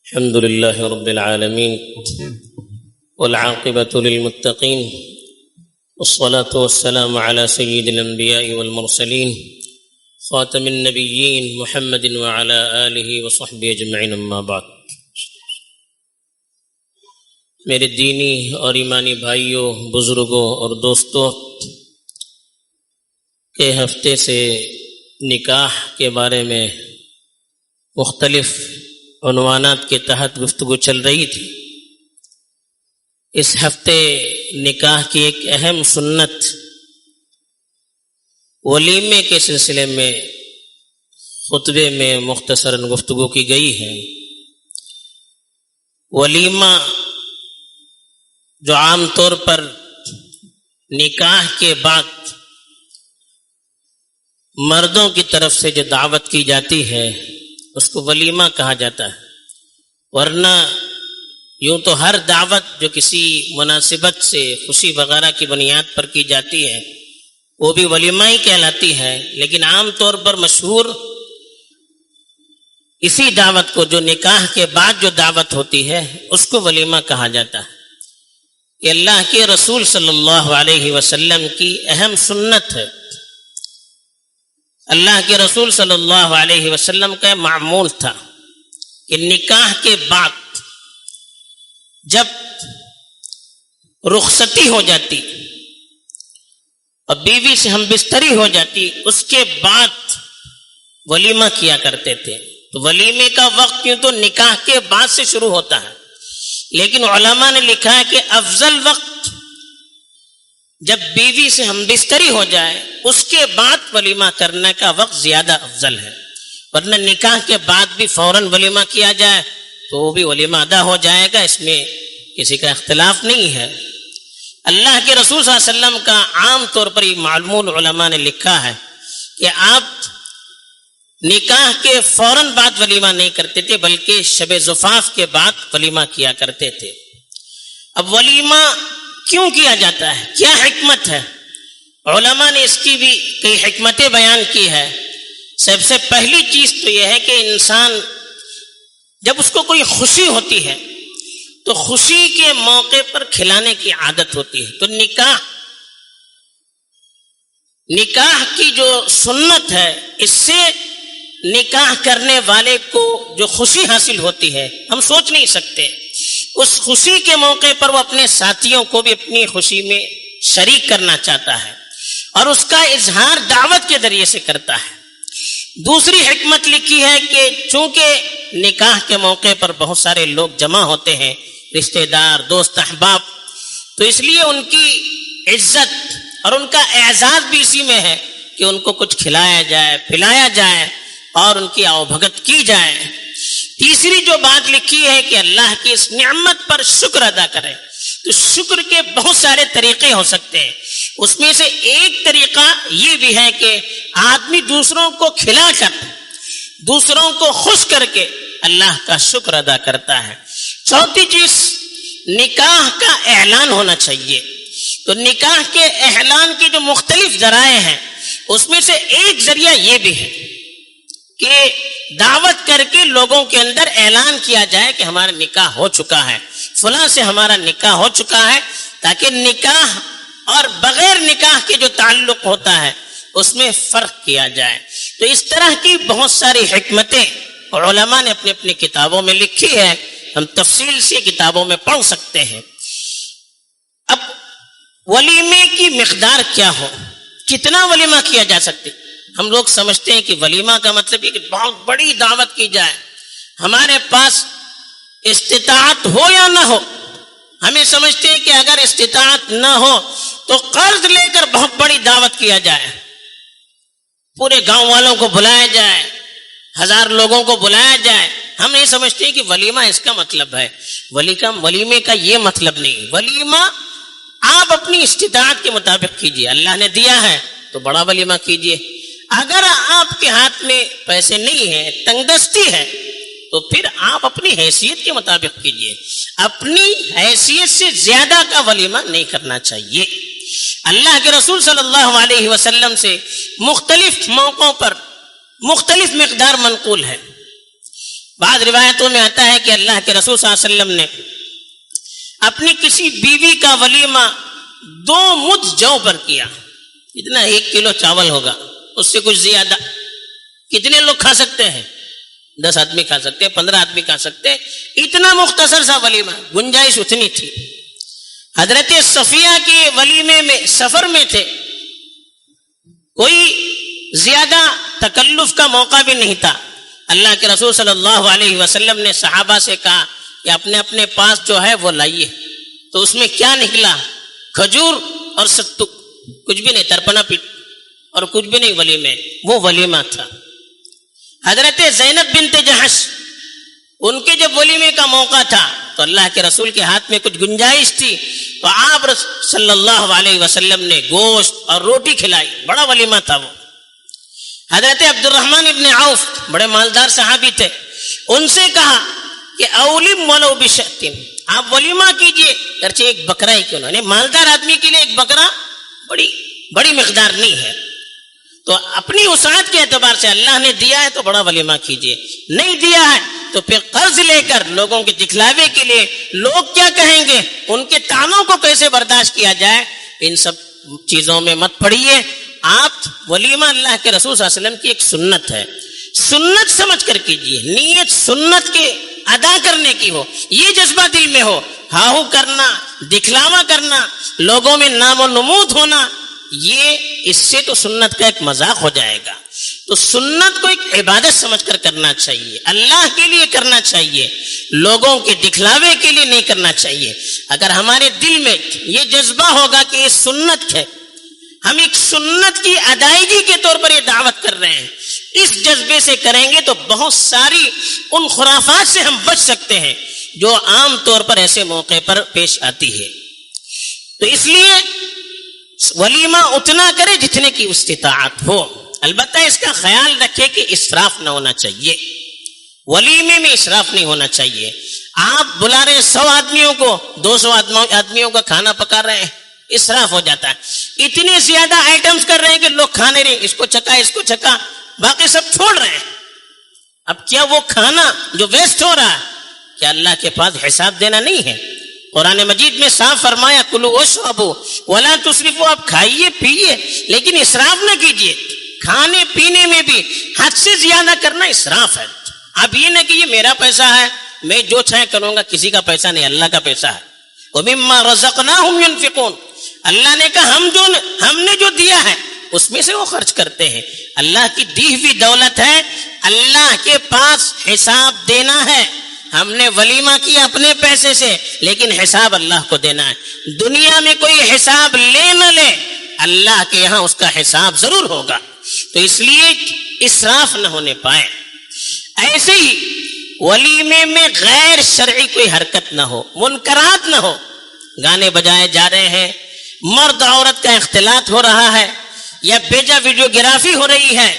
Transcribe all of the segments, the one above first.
الحمد لله رب العالمين والعاقبة للمتقين والصلاة والسلام على سيد الأنبياء والمرسلين خاتم النبيين محمد وعلى آله وصحبه أجمعين أما بعد۔ میرے دینی اور ایمانی بھائیوں، بزرگوں اور دوستوں، کے ہفتے سے نکاح کے بارے میں مختلف عنوانات کے تحت گفتگو چل رہی تھی۔ اس ہفتے نکاح کی ایک اہم سنت ولیمے کے سلسلے میں خطبے میں مختصراً گفتگو کی گئی ہے۔ ولیمہ جو عام طور پر نکاح کے بعد مردوں کی طرف سے جو دعوت کی جاتی ہے اس کو ولیمہ کہا جاتا ہے، ورنہ یوں تو ہر دعوت جو کسی مناسبت سے خوشی وغیرہ کی بنیاد پر کی جاتی ہے وہ بھی ولیمہ ہی کہلاتی ہے، لیکن عام طور پر مشہور اسی دعوت کو جو نکاح کے بعد جو دعوت ہوتی ہے اس کو ولیمہ کہا جاتا ہے۔ یہ اللہ کے رسول صلی اللہ علیہ وسلم کی اہم سنت ہے۔ اللہ کے رسول صلی اللہ علیہ وسلم کا معمول تھا کہ نکاح کے بعد جب رخصتی ہو جاتی اور بیوی سے ہم بستری ہو جاتی اس کے بعد ولیمہ کیا کرتے تھے۔ تو ولیمے کا وقت کیوں تو نکاح کے بعد سے شروع ہوتا ہے، لیکن علماء نے لکھا ہے کہ افضل وقت جب بیوی سے ہم بستری ہو جائے اس کے بعد ولیمہ کرنے کا وقت زیادہ افضل ہے، ورنہ نکاح کے بعد بھی فوراً ولیمہ کیا جائے تو وہ بھی ولیمہ ادا ہو جائے گا، اس میں کسی کا اختلاف نہیں ہے۔ اللہ کے رسول صلی اللہ علیہ وسلم کا عام طور پر یہ معلوم علماء نے لکھا ہے کہ آپ نکاح کے فوراً بعد ولیمہ نہیں کرتے تھے بلکہ شب زفاف کے بعد ولیمہ کیا کرتے تھے۔ اب ولیمہ کیوں کیا جاتا ہے، کیا حکمت ہے؟ علماء نے اس کی بھی کئی حکمتیں بیان کی ہے۔ سب سے پہلی چیز تو یہ ہے کہ انسان جب اس کو کوئی خوشی ہوتی ہے تو خوشی کے موقع پر کھلانے کی عادت ہوتی ہے۔ تو نکاح کی جو سنت ہے اس سے نکاح کرنے والے کو جو خوشی حاصل ہوتی ہے ہم سوچ نہیں سکتے۔ اس خوشی کے موقع پر وہ اپنے ساتھیوں کو بھی اپنی خوشی میں شریک کرنا چاہتا ہے اور اس کا اظہار دعوت کے ذریعے سے کرتا ہے۔ دوسری حکمت لکھی ہے کہ چونکہ نکاح کے موقع پر بہت سارے لوگ جمع ہوتے ہیں، رشتہ دار، دوست، احباب، تو اس لیے ان کی عزت اور ان کا اعزاز بھی اسی میں ہے کہ ان کو کچھ کھلایا جائے، پلایا جائے اور ان کی آؤ بھگت کی جائے۔ تیسری جو بات لکھی ہے کہ اللہ کی اس نعمت پر شکر ادا کرے، تو شکر کے بہت سارے طریقے ہو سکتے ہیں، اس میں سے ایک طریقہ یہ بھی ہے کہ آدمی دوسروں کو کھلا کر، دوسروں کو خوش کر کے اللہ کا شکر ادا کرتا ہے۔ چوتھی چیز نکاح کا اعلان ہونا چاہیے۔ تو نکاح کے اعلان کے جو مختلف ذرائع ہیں اس میں سے ایک ذریعہ یہ بھی ہے کہ دعوت کر کے لوگوں کے اندر اعلان کیا جائے کہ ہمارا نکاح ہو چکا ہے، فلاں سے ہمارا نکاح ہو چکا ہے، تاکہ نکاح اور بغیر نکاح کے جو تعلق ہوتا ہے اس میں فرق کیا جائے۔ تو اس طرح کی بہت ساری حکمتیں علماء نے اپنی اپنی کتابوں میں لکھی ہے، ہم تفصیل سے کتابوں میں پڑھ سکتے ہیں۔ اب ولیمے کی مقدار کیا ہو، کتنا ولیمہ کیا جا سکتے؟ ہم لوگ سمجھتے ہیں کہ ولیمہ کا مطلب یہ کہ بہت بڑی دعوت کی جائے، ہمارے پاس استطاعت ہو یا نہ ہو، ہمیں سمجھتے ہیں کہ اگر استطاعت نہ ہو تو قرض لے کر بہت بڑی دعوت کیا جائے، پورے گاؤں والوں کو بلایا جائے، 1000 لوگوں کو بلایا جائے۔ ہم نہیں سمجھتے کہ ولیمہ اس کا مطلب ہے۔ ولیمے کا یہ مطلب نہیں۔ ولیمہ آپ اپنی استطاعت کے مطابق کیجیے، اللہ نے دیا ہے تو بڑا ولیمہ کیجیے۔ اگر آپ کے ہاتھ میں پیسے نہیں ہیں، تنگ دستی ہے، تو پھر آپ اپنی حیثیت کے مطابق کیجیے، اپنی حیثیت سے زیادہ کا ولیمہ نہیں کرنا چاہیے۔ اللہ کے رسول صلی اللہ علیہ وسلم سے مختلف موقعوں پر مختلف مقدار منقول ہے۔ بعض روایتوں میں آتا ہے کہ اللہ کے رسول صلی اللہ علیہ وسلم نے اپنی کسی بیوی کا ولیمہ 2 مد جو پر کیا. اتنا 1 کلو چاول ہوگا, اس سے کچھ زیادہ. کتنے لوگ کھا سکتے ہیں؟ 10 آدمی کھا سکتے ہیں, 15 آدمی کھا سکتے ہیں. اتنا مختصر سا ولیمہ, گنجائش اتنی تھی. حضرت صفیہ کے ولیمے میں سفر میں تھے, کوئی زیادہ تکلف کا موقع بھی نہیں تھا. اللہ کے رسول صلی اللہ علیہ وسلم نے صحابہ سے کہا کہ اپنے اپنے پاس جو ہے وہ لائیے. تو اس میں کیا نکلا؟ کھجور اور ستو, کچھ بھی نہیں, ترپنا پیٹ اور کچھ بھی نہیں ولیمے. وہ ولیمہ تھا. حضرت زینب بنت جہش, ان کے جب ولیمے کا موقع تھا تو اللہ کے رسول کے ہاتھ میں کچھ گنجائش تھی, تو آپ صلی اللہ علیہ وسلم نے گوشت اور روٹی کھلائی. بڑا ولیمہ تھا وہ. حضرت عبد الرحمن ابن عوف بڑے مالدار صحابی تھے, ان سے کہا کہ اولم ولو بشأت, آپ ولیمہ کیجئے گرچہ ایک بکرا ہی کیوں نہ. مالدار آدمی کے لیے ایک بکرا بڑی مقدار نہیں ہے. تو اپنی وسعت کے اعتبار سے اللہ نے دیا ہے تو بڑا ولیمہ کیجئے, نہیں دیا ہے تو پھر قرض لے کر لوگوں کے دکھلاوے کے لیے لوگ کیا کہیں گے, ان کے تانوں کو کیسے برداشت کیا جائے, ان سب چیزوں میں مت پڑیے. آپ ولیمہ اللہ کے رسول صلی اللہ علیہ وسلم کی ایک سنت ہے, سنت سمجھ کر کیجئے. نیت سنت کے ادا کرنے کی ہو, یہ جذبہ دل میں ہو. ہاہو کرنا, دکھلاوا کرنا, لوگوں میں نام و نمود ہونا, یہ اس سے تو سنت کا ایک مذاق ہو جائے گا. تو سنت کو ایک عبادت سمجھ کر کرنا چاہیے, اللہ کے لیے کرنا چاہیے, لوگوں کے دکھلاوے کے لیے نہیں کرنا چاہیے. اگر ہمارے دل میں یہ جذبہ ہوگا کہ یہ سنت ہے, ہم ایک سنت کی ادائیگی کے طور پر یہ دعوت کر رہے ہیں, اس جذبے سے کریں گے تو بہت ساری ان خرافات سے ہم بچ سکتے ہیں جو عام طور پر ایسے موقع پر پیش آتی ہے. تو اس لیے ولیمہ اتنا کرے جتنے کی استطاعت ہو. البتہ اس کا خیال رکھے کہ اسراف نہ ہونا چاہیے, ولیمے میں اسراف نہیں ہونا چاہیے. آپ بلا رہے 100 آدمیوں کو, 200 آدمیوں کا کھانا پکا رہے ہیں, اسراف ہو جاتا ہے. اتنے زیادہ آئٹمز کر رہے ہیں کہ لوگ کھانے رہے, اس کو چکا اس کو چکا, باقی سب چھوڑ رہے ہیں. اب کیا وہ کھانا جو ویسٹ ہو رہا ہے, کیا اللہ کے پاس حساب دینا نہیں ہے؟ قرآن مجید میں صاف فرمایا کلوا واشربوا ولا تسرفوا, آپ کھائیے پیئیے لیکن اسراف نہ کیجیے. کھانے پینے میں بھی حد سے زیادہ کرنا اسراف ہے. اب یہ نہ کہ یہ میرا پیسہ ہے, میں جو چاہے کروں گا, کسی کا پیسہ نہیں, اللہ کا پیسہ ہے. وَمِمَّا رَزَقْنَاهُمْ يُنْفِقُونَ, اللہ نے کہا ہم نے جو دیا ہے اس میں سے وہ خرچ کرتے ہیں. اللہ کی دی ہوئی دولت ہے, اللہ کے پاس حساب دینا ہے. ہم نے ولیمہ کیا اپنے پیسے سے, لیکن حساب اللہ کو دینا ہے. دنیا میں کوئی حساب لے نہ لے, اللہ کے یہاں اس کا حساب ضرور ہوگا. تو اس لیے اسراف نہ ہونے پائے. ایسے ہی ولیمے میں غیر شرعی کوئی حرکت نہ ہو, منکرات نہ ہو. گانے بجائے جا رہے ہیں, مرد عورت کا اختلاط ہو رہا ہے, یا بیجا ویڈیوگرافی ہو رہی ہے,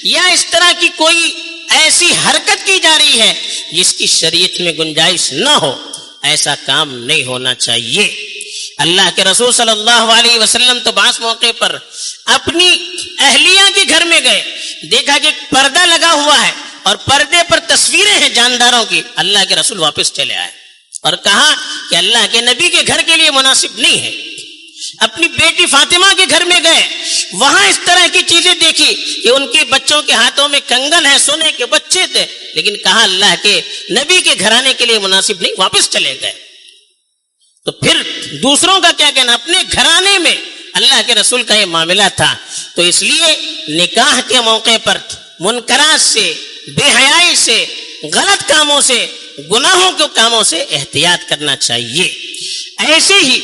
یا اس طرح کی کوئی ایسی حرکت کی جا رہی ہے جس کی شریعت میں گنجائش نہ ہو, ایسا کام نہیں ہونا چاہیے. اللہ کے رسول صلی اللہ علیہ وسلم تو بعض موقع پر اپنی اہلیہ کے گھر میں گئے, دیکھا کہ پردہ لگا ہوا ہے اور پردے پر تصویریں ہیں جانداروں کی. اللہ کے رسول واپس چلے آئے اور کہا کہ اللہ کے نبی کے گھر کے لیے مناسب نہیں ہے. اپنی بیٹی فاطمہ کے گھر میں گئے, وہاں اس طرح کی چیزیں دیکھی کہ ان کے بچوں کے ہاتھوں میں کنگن ہے, سونے کے بچے تھے, لیکن کہا اللہ کے نبی کے گھرانے کے لیے مناسب نہیں, واپس چلے گئے. تو پھر دوسروں کا کیا کہنا, اپنے گھرانے میں اللہ کے رسول کا یہ معاملہ تھا. تو اس لیے نکاح کے موقع پر منکرات سے, بے حیائی سے, غلط کاموں سے, گناہوں کے کاموں سے احتیاط کرنا چاہیے. ایسے ہی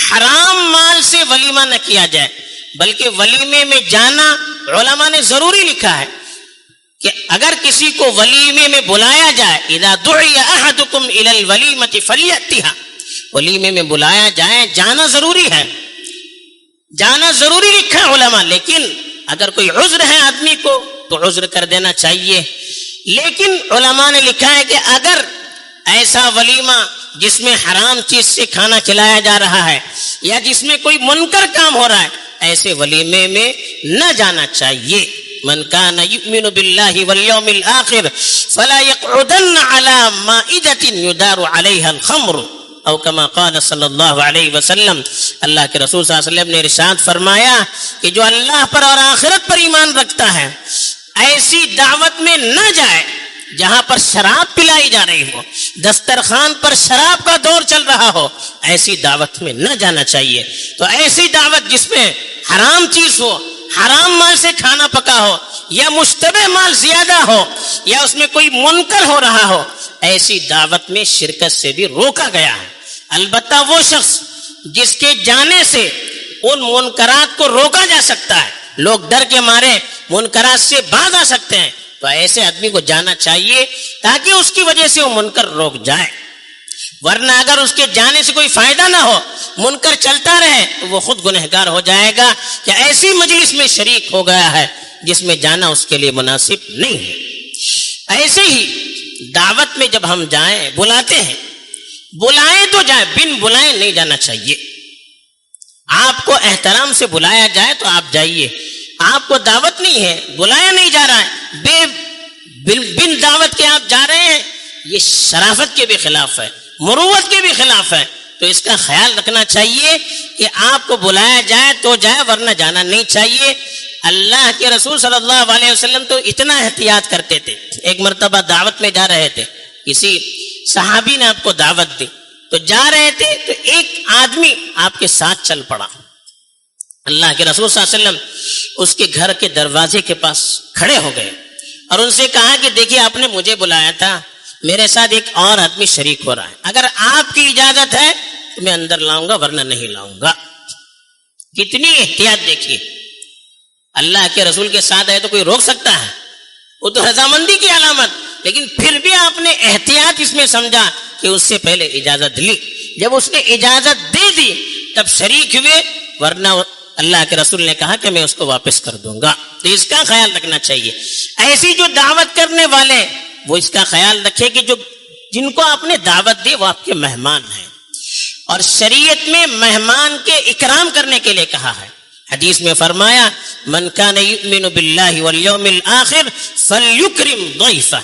حرام مال سے ولیمہ نہ کیا جائے, بلکہ ولیمے میں جانا علماء نے ضروری لکھا ہے کہ اگر کسی کو ولیمے میں بلایا جائے, اذا دعی احدکم الی الولیمۃ فلیأتها, ولیمے میں بلایا جائے, جانا ضروری ہے, جانا ضروری لکھا ہے علماء. لیکن اگر کوئی عذر ہے آدمی کو تو عذر کر دینا چاہیے. لیکن علماء نے لکھا ہے کہ اگر ایسا ولیمہ جس میں حرام چیز سے کھانا کھلایا جا رہا ہے یا جس میں کوئی منکر کام ہو رہا ہے, ایسے ولیمے میں نہ جانا چاہیے. من کان یؤمن باللہ والیوم الآخر فلا یقعدن علی مائدۃ یدار علیہا الخمر او کما قال صلی اللہ علیہ وسلم. اللہ کے رسول صلی اللہ علیہ وسلم نے ارشاد فرمایا کہ جو اللہ پر اور آخرت پر ایمان رکھتا ہے ایسی دعوت میں نہ جائے جہاں پر شراب پلائی جا رہی ہو، دسترخوان پر شراب کا دور چل رہا ہو، ایسی دعوت میں نہ جانا چاہیے. تو ایسی دعوت جس میں حرام چیز ہو، حرام مال سے کھانا پکا ہو، یا مشتبہ مال زیادہ ہو، یا اس میں کوئی منکر ہو رہا ہو، ایسی دعوت میں شرکت سے بھی روکا گیا ہے. البتہ وہ شخص جس کے جانے سے ان منکرات کو روکا جا سکتا ہے، لوگ ڈر کے مارے منکرات سے باز آ سکتے ہیں، تو ایسے آدمی کو جانا چاہیے تاکہ اس کی وجہ سے وہ منکر روک جائے. ورنہ اگر اس کے جانے سے کوئی فائدہ نہ ہو، منکر چلتا رہے، تو وہ خود گنہگار ہو جائے گا کہ ایسی مجلس میں شریک ہو گیا ہے جس میں جانا اس کے لیے مناسب نہیں ہے. ایسے ہی دعوت میں جب ہم جائیں، بلاتے ہیں، بلائیں تو جائیں، بن بلائیں نہیں جانا چاہیے. آپ کو احترام سے بلایا جائے تو آپ جائیے. آپ کو دعوت نہیں ہے، بلایا نہیں جا رہا ہے، بن دعوت کے آپ جا رہے ہیں، یہ شرافت کے بھی خلاف ہے، مروت کے بھی خلاف ہے. تو اس کا خیال رکھنا چاہیے کہ آپ کو بلایا جائے تو جائے، ورنہ جانا نہیں چاہیے. اللہ کے رسول صلی اللہ علیہ وسلم تو اتنا احتیاط کرتے تھے. ایک مرتبہ دعوت میں جا رہے تھے، کسی صحابی نے آپ کو دعوت دی، تو جا رہے تھے تو ایک آدمی آپ کے ساتھ چل پڑا. اللہ کے رسول صلی اللہ علیہ وسلم اس کے گھر کے دروازے کے پاس کھڑے ہو گئے اور ان سے کہا کہ دیکھیے آپ نے مجھے بلایا تھا، میرے ساتھ ایک اور آدمی شریک ہو رہا ہے، اگر آپ کی اجازت ہے تو میں اندر لاؤں گا، ورنہ نہیں لاؤں گا. کتنی احتیاط دیکھیے. اللہ کے رسول کے ساتھ ہے تو کوئی روک سکتا ہے؟ وہ تو رضامندی کی علامت، لیکن پھر بھی آپ نے احتیاط اس میں سمجھا کہ اس سے پہلے اجازت لی. جب اس نے اجازت دے دی تب شریک ہوئے، ورنہ اللہ کے رسول نے کہا کہ میں اس کو واپس کر دوں گا. تو اس کا خیال رکھنا چاہیے. ایسی جو دعوت کرنے والے وہ اس کا خیال رکھے کہ جن کو آپ نے دعوت دی وہ آپ کے مہمان ہیں، اور شریعت میں مہمان کے اکرام کرنے کے لیے کہا ہے. حدیث میں فرمایا من کان یؤمن باللہ والیوم الآخر فلیکرم ضیفہ.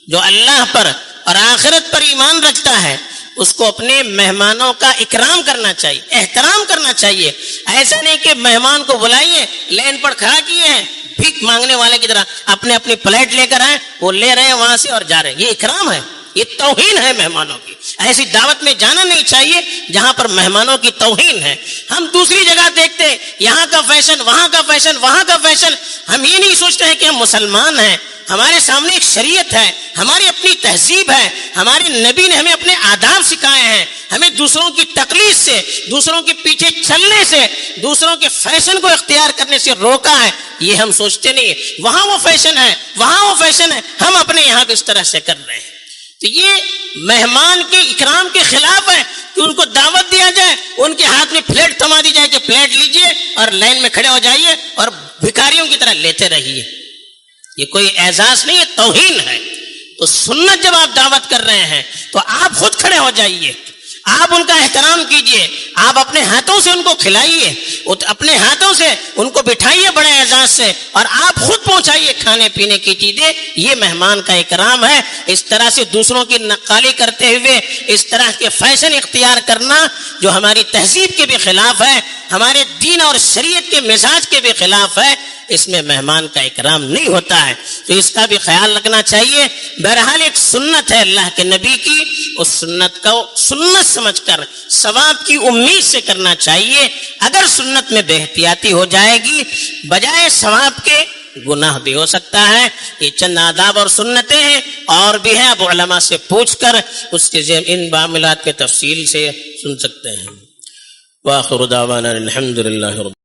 جو اللہ پر اور آخرت پر ایمان رکھتا ہے اس کو اپنے مہمانوں کا اکرام کرنا چاہیے، احترام کرنا چاہیے. ایسا نہیں کہ مہمان کو بلائیے، لین پر کھڑا کیے ہیں، بھیک مانگنے والے کی طرح اپنے اپنی پلیٹ لے کر آئے، وہ لے رہے ہیں وہاں سے اور جا رہے ہیں. یہ اکرام ہے، یہ توہین ہے مہمانوں کی. ایسی دعوت میں جانا نہیں چاہیے جہاں پر مہمانوں کی توہین ہے. ہم دوسری جگہ دیکھتے یہاں کا فیشن، وہاں کا فیشن، وہاں کا فیشن. ہم یہ نہیں سوچتے ہیں کہ ہم مسلمان ہیں، ہمارے سامنے ایک شریعت ہے، ہماری اپنی تہذیب ہے، ہمارے نبی نے ہمیں اپنے آداب سکھائے ہیں. ہمیں دوسروں کی تقلید سے، دوسروں کے پیچھے چلنے سے، دوسروں کے فیشن کو اختیار کرنے سے روکا ہے. یہ ہم سوچتے نہیں. وہاں وہ فیشن ہے، وہاں وہ فیشن ہے، ہم اپنے یہاں بھی اس طرح سے کر رہے ہیں. تو یہ مہمان کے اکرام کے خلاف ہے کہ ان کو دعوت دیا جائے، ان کے ہاتھ میں پلیٹ تھما دی جائے کہ پلیٹ لیجئے اور لائن میں کھڑے ہو جائیے اور بھکاریوں کی طرح لیتے رہیے. یہ کوئی اعزاز نہیں ہے، توہین ہے. تو سنت جب آپ دعوت کر رہے ہیں تو آپ خود کھڑے ہو جائیے، آپ ان کا احترام کیجئے، آپ اپنے ہاتھوں سے ان کو کھلائیے، اپنے ہاتھوں سے ان کو بٹھائیے بڑے اعزاز سے، اور آپ خود پہنچائیے کھانے پینے کی چیزیں. یہ مہمان کا اکرام ہے. اس طرح سے دوسروں کی نقالی کرتے ہوئے اس طرح کے فیشن اختیار کرنا جو ہماری تہذیب کے بھی خلاف ہے، ہمارے دین اور شریعت کے مزاج کے بھی خلاف ہے، اس میں مہمان کا اکرام نہیں ہوتا ہے. تو اس کا بھی خیال رکھنا چاہیے. بہرحال ایک سنت ہے اللہ کے نبی کی، اس سنت کو سنت سمجھ کر ثواب کی امید سے کرنا چاہیے. اگر سنت میں بے احتیاطی ہو جائے گی بجائے ثواب کے گناہ بھی ہو سکتا ہے. یہ چند آداب اور سنتیں ہیں، اور بھی ہیں، اب علماء سے پوچھ کر اس کے ان معاملات کے تفصیل سے سن سکتے ہیں. وآخر دعوانا الحمد للہ رب